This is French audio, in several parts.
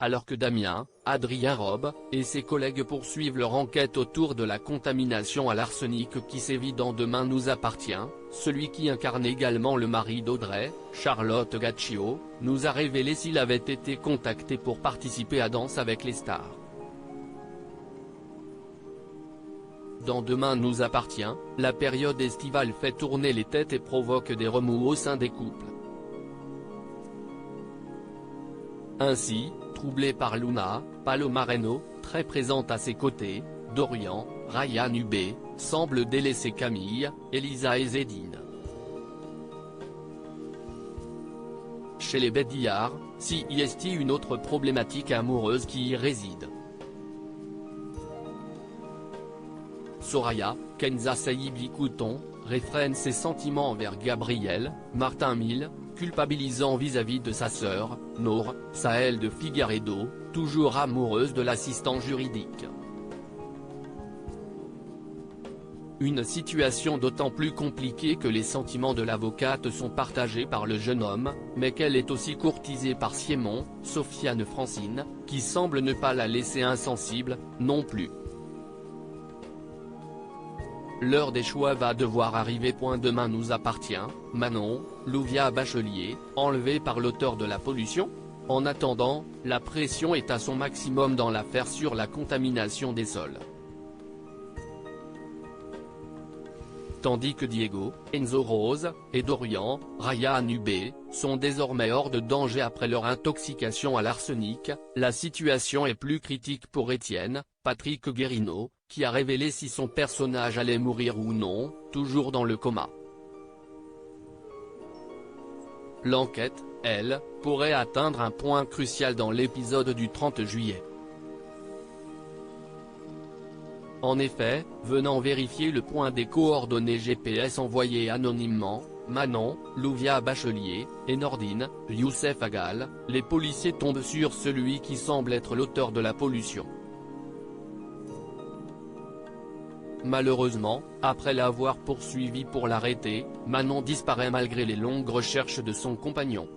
alors que Damien, Adrien Robe, et ses collègues poursuivent leur enquête autour de la contamination à l'arsenic qui sévit dans Demain nous appartient, celui qui incarne également le mari d'Audrey, Charlotte Gaccio, nous a révélé s'il avait été contacté pour participer à Danse avec les stars. Dans Demain nous appartient, la période estivale fait tourner les têtes et provoque des remous au sein des couples. Ainsi, troublé par Luna, Paloma Reno, très présente à ses côtés, Dorian, Ryan Hubé, semble délaisser Camille, Elisa et Zedine. Chez les Bédillard, si y est une autre problématique amoureuse qui y réside. Soraya, Kenza Saibi Couton, réfrène ses sentiments envers Gabriel, Martin Mille, culpabilisant vis-à-vis de sa sœur, Nour, Sahel de Figueiredo, toujours amoureuse de l'assistant juridique. Une situation d'autant plus compliquée que les sentiments de l'avocate sont partagés par le jeune homme, mais qu'elle est aussi courtisée par Siemon, Sofiane Francine, qui semble ne pas la laisser insensible, non plus. L'heure des choix va devoir arriver. Demain nous appartient, Manon, Louvia Bachelier, enlevée par l'auteur de la pollution. En attendant, la pression est à son maximum dans l'affaire sur la contamination des sols. Tandis que Diego, Enzo Rose, et Dorian, Ryan Hubé, sont désormais hors de danger après leur intoxication à l'arsenic, la situation est plus critique pour Étienne, Patrick Guérino, qui a révélé si son personnage allait mourir ou non, toujours dans le coma. L'enquête, elle, pourrait atteindre un point crucial dans l'épisode du 30 juillet. En effet, venant vérifier le point des coordonnées GPS envoyées anonymement, Manon, Louvia Bachelier, et Nordine, Youssef Agal, les policiers tombent sur celui qui semble être l'auteur de la pollution. Malheureusement, après l'avoir poursuivi pour l'arrêter, Manon disparaît malgré les longues recherches de son compagnon.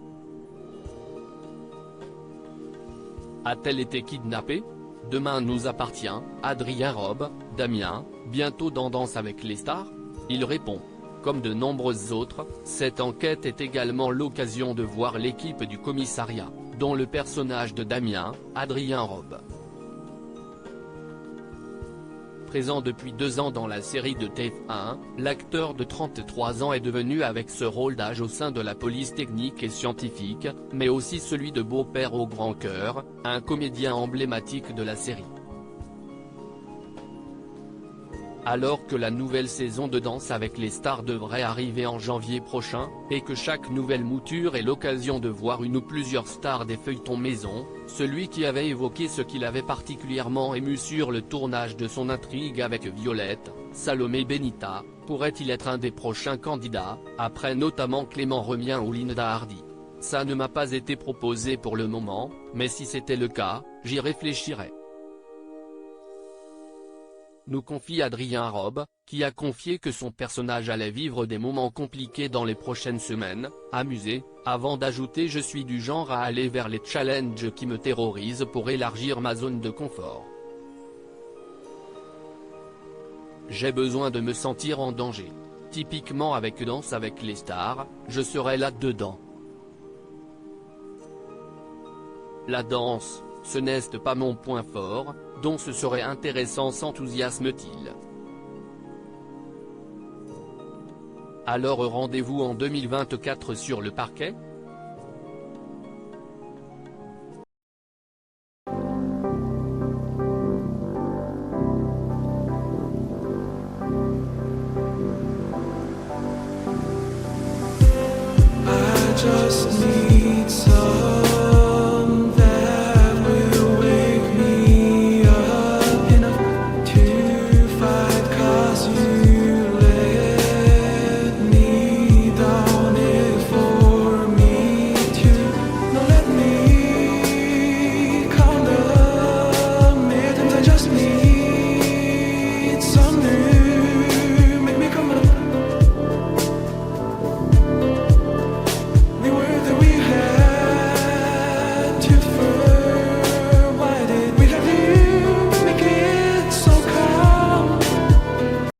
A-t-elle été kidnappée ? Demain nous appartient, Adrien Robe, Damien, bientôt dans Danse avec les stars ? Il répond. Comme de nombreuses autres, cette enquête est également l'occasion de voir l'équipe du commissariat, dont le personnage de Damien, Adrien Robe. Présent depuis 2 ans dans la série de TF1, l'acteur de 33 ans est devenu avec ce rôle d'âge au sein de la police technique et scientifique, mais aussi celui de beau-père au grand cœur, un comédien emblématique de la série. Alors que la nouvelle saison de Danse avec les stars devrait arriver en janvier prochain, et que chaque nouvelle mouture est l'occasion de voir une ou plusieurs stars des feuilletons maison, celui qui avait évoqué ce qui l'avait particulièrement ému sur le tournage de son intrigue avec Violette, Salomé Benita, pourrait-il être un des prochains candidats, après notamment Clément Remien ou Linda Hardy. Ça ne m'a pas été proposé pour le moment, mais si c'était le cas, j'y réfléchirais. Nous confie Adrien Robe, qui a confié que son personnage allait vivre des moments compliqués dans les prochaines semaines, amusé, avant d'ajouter « Je suis du genre à aller vers les challenges qui me terrorisent pour élargir ma zone de confort. J'ai besoin de me sentir en danger. Typiquement avec Danse avec les stars, je serai là-dedans. La danse, ce n'est pas mon point fort, donc ce serait intéressant, s'enthousiasme-t-il. Alors rendez-vous en 2024 sur le parquet ? I just need